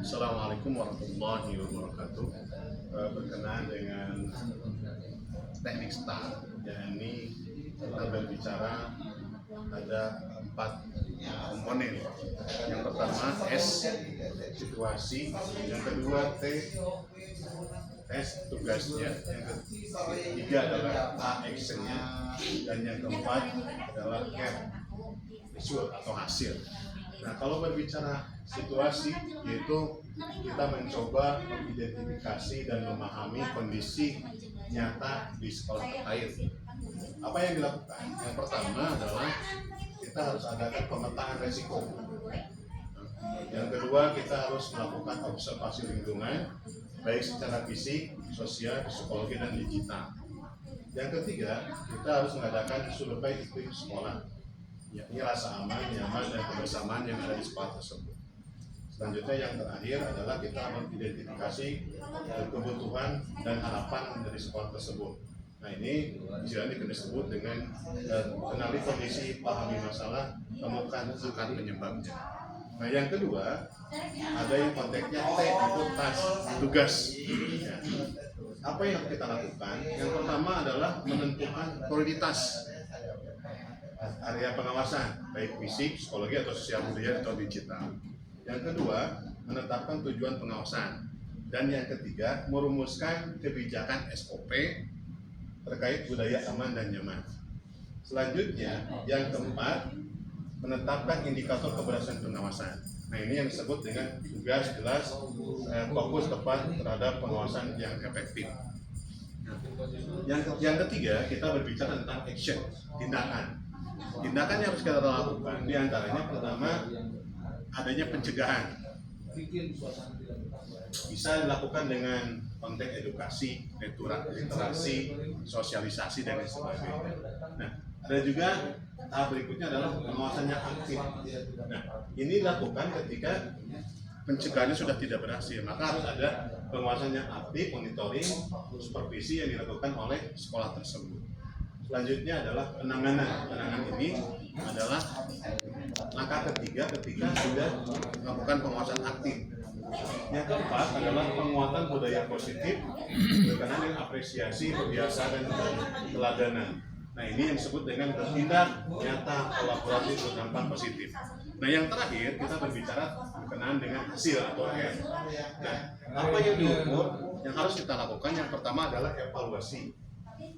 Assalamualaikum warahmatullahi wabarakatuh. Berkenaan dengan teknik STAR, yakni kita berbicara ada 4 komponen. Yang pertama S, situasi. Yang kedua T, tes tugasnya. Yang ketiga adalah A, actionnya. Dan yang keempat adalah R, result atau hasil. Nah, kalau berbicara situasi, yaitu kita mencoba mengidentifikasi dan memahami kondisi nyata di sekolah terkait. Apa yang dilakukan? Yang pertama adalah kita harus adakan pemetaan resiko. Yang kedua, kita harus melakukan observasi lingkungan, baik secara fisik, sosial, psikologi, dan digital. Yang ketiga, kita harus mengadakan survei iklim sekolah, yakni rasa aman, nyaman, dan kebersamaan yang ada di sekolah tersebut. Selanjutnya yang terakhir adalah kita mengidentifikasi kebutuhan dan harapan dari sekolah tersebut. Nah, ini istilahnya disebut dengan kenali kondisi, pahami masalah, temukan akar penyebabnya. Nah, yang kedua ada yang konteksnya T, itu tas tugas. Ya. Apa yang kita lakukan? Yang pertama adalah menentukan prioritas area pengawasan, baik fisik, psikologi, atau sosial budaya, atau digital. Yang kedua, menetapkan tujuan pengawasan. Dan yang ketiga, merumuskan kebijakan SOP terkait budaya aman dan nyaman. Selanjutnya, yang keempat, menetapkan indikator keberhasilan pengawasan. Nah, ini yang disebut dengan tugas jelas, fokus tepat terhadap pengawasan yang efektif. Nah, yang ketiga, kita berbicara tentang action, tindakan. Tindakan yang harus kita lakukan, diantaranya pertama, adanya pencegahan. Bisa dilakukan dengan konteks edukasi, literasi, sosialisasi, dan lain sebagainya. Nah, ada juga tahap berikutnya adalah pengawasan yang aktif. Nah, ini dilakukan ketika pencegahannya sudah tidak berhasil, maka harus ada pengawasan yang aktif, monitoring, supervisi yang dilakukan oleh sekolah tersebut. Selanjutnya adalah penanganan. Penanganan ini adalah langkah ketiga ketika sudah melakukan pengawasan aktif. Yang keempat adalah penguatan budaya positif berkenaan dengan apresiasi, kebiasaan, dan keteladanan. Nah, ini yang disebut dengan bertindak nyata, kolaboratif, berdampak positif. Nah, yang terakhir kita berbicara berkenaan dengan hasil atau R. Nah, apa yang diukur yang harus kita lakukan? Yang pertama adalah evaluasi.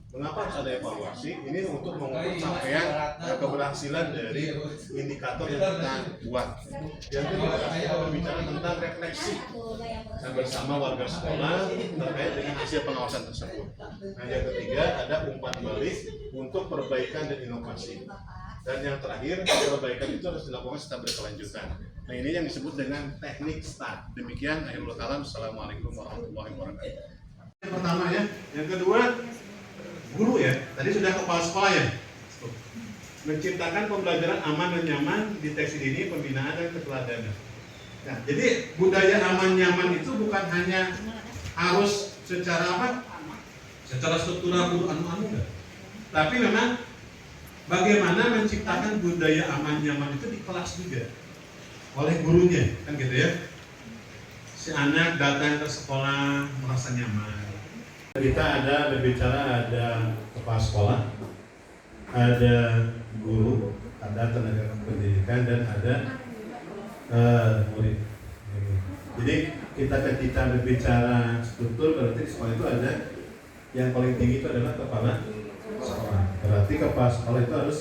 Mengapa harus ada evaluasi? Ini untuk mengukur capaian keberhasilan dari indikator yang kita buat. Yang kedua, kita berbicara tentang refleksi bersama warga sekolah terkait dengan hasil pengawasan tersebut. Nah, yang ketiga ada umpan balik untuk perbaikan dan inovasi. Dan yang terakhir, perbaikan itu harus dilakukan secara berkelanjutan. Nah, ini yang disebut dengan teknik STAR. Demikian, akhirul kalam. Assalamualaikum warahmatullahi wabarakatuh. Yang pertama ya, yang kedua guru ya, tadi sudah kepala sekolah ya, menciptakan pembelajaran aman dan nyaman, deteksi dini, pembinaan, dan keteladanan. Nah, jadi budaya aman nyaman itu bukan hanya harus secara apa? Secara struktural guru anu-anu, tapi memang bagaimana menciptakan budaya aman nyaman itu di kelas juga oleh gurunya, kan gitu ya. Si anak datang ke sekolah merasa nyaman. Kita ada berbicara, ada kepala sekolah, ada guru, ada tenaga pendidikan, dan ada murid. Jadi ketika berbicara struktur, berarti di sekolah itu ada yang paling tinggi itu adalah kepala sekolah. Berarti kepala sekolah itu harus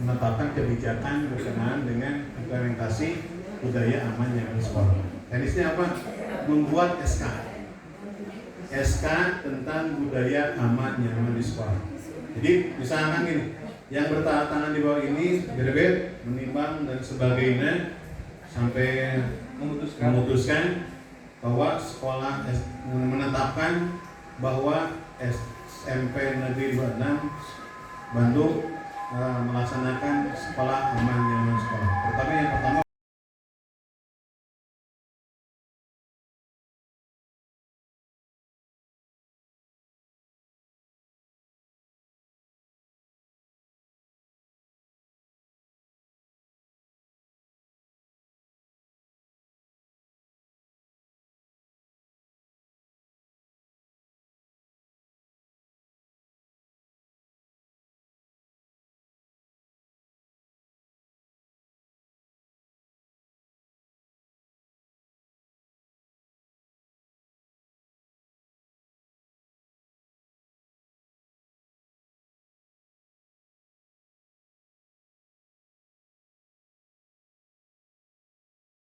menetapkan kebijakan berkenaan dengan implementasi budaya aman yang di sekolah. Teknisnya apa? Membuat SK tentang budaya aman nyaman di sekolah. Jadi misalkan gini, yang bertangan di bawah ini berbeda, menimbang dan sebagainya sampai memutuskan bahwa sekolah menetapkan bahwa SMP Negeri 26 Bandung melaksanakan sekolah aman nyaman sekolah. Pertama yang pertama